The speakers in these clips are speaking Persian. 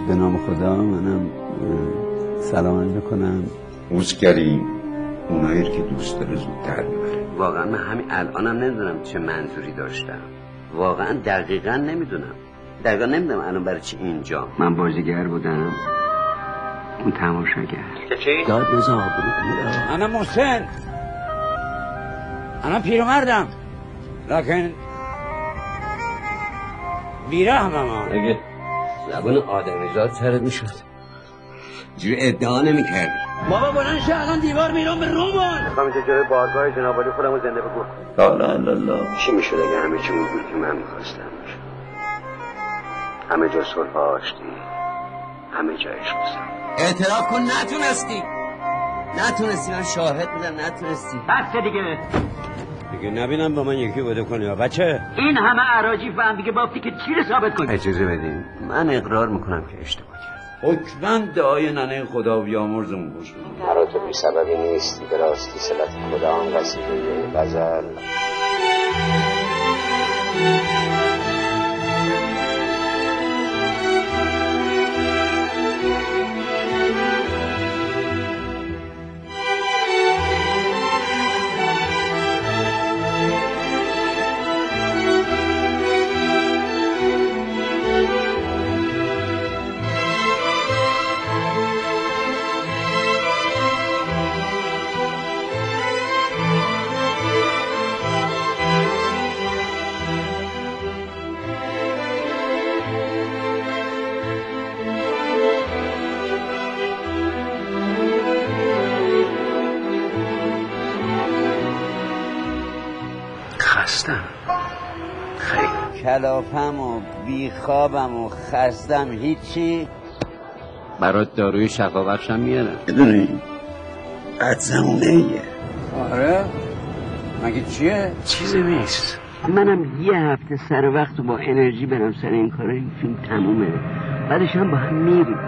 به نام خدا منم سلام عرض کنم. موسگری اونایی که دوست داره زودتر میبره. واقعا من همین الانم نمیدونم چه منظوری داشتم، واقعا دقیقا نمیدونم الان برای چی اینجا. من بازیگر بودم، اون تماشاگر. چی؟ داد نزا انا محسن، انا پیرمردم لکن بیرحمم. اگه زبان آدمیزاد سرت میشد جوری ادعا نمیکردی. بابا بلند شو، الان دیوار میرم به رومان. میخوام اینجا جای بارگاه جناب عالی خودمو زنده بگو. لا چی میشد اگه همه چی بود که من میخواستم باشه؟ همه جا صلح آشتی، همه جا عشق بزن. اعتراف کن نتونستی، من شاهد بودم نتونستی. بس دیگه نبینم با من یکی بوده کنی بچه. این همه عراجیف و هم دیگه بافتی که چی رو ثابت کنی؟ اجازه بدین من اقرار میکنم که اشتباه کردم. حکماً دعای ننه خدا بیامرزمون گوش کن. مرا تو بی سببی نیستی، به راستی صلت کدام قصیده غزل. خستم خیلی، کلافم و بیخوابم و خستم، هیچی. برات داروی شفابخشم میارم. بدونی قد زمونه. آره مگه چیه؟ چیزی نیست. منم یه هفته سر وقت و با انرژی برم سر این کاره. این فیلم تمومه، بعدش هم با هم میریم.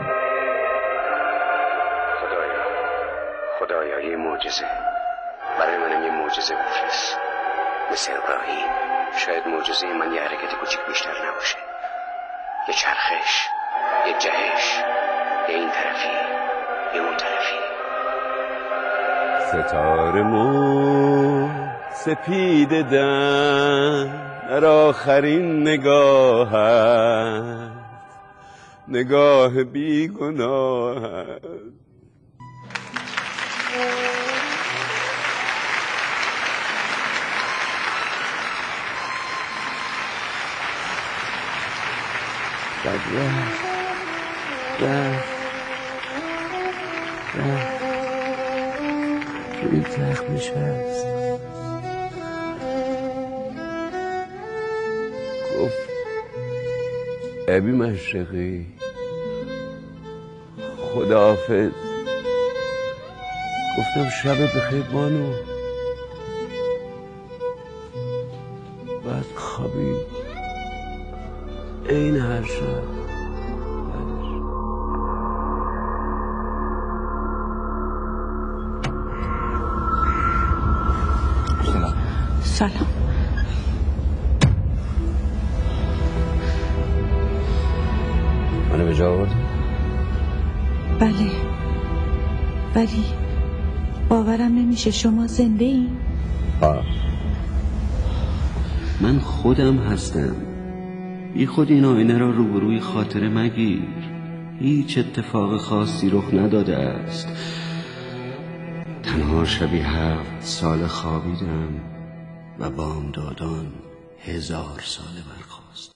خدایا یه معجزه برای منم، یه معجزه بفرست مثل ابراهیم. شاید معجزه من یه حرکت کوچیک بیشتر نباشه، یه چرخش، یه جهش، یه این طرفی یه اون طرفی. ستاره مو سپید دم در آخرین نگاهت، نگاه بی گناهت. این زخمش هست. گفت ابی مشرقی خداحافظ. گفتم شب بخیر بانو. بعد خوابید این هر شب. سلام. منو به جا آوردی؟ بله، ولی باورم نمیشه شما زنده این؟ من خودم هستم. بی خود این آینه را روبروی خاطره مگیر. هیچ اتفاق خاصی رخ نداده است. تنها شبی 7 سال خوابیدم و بامدادان 1000 ساله برخاست.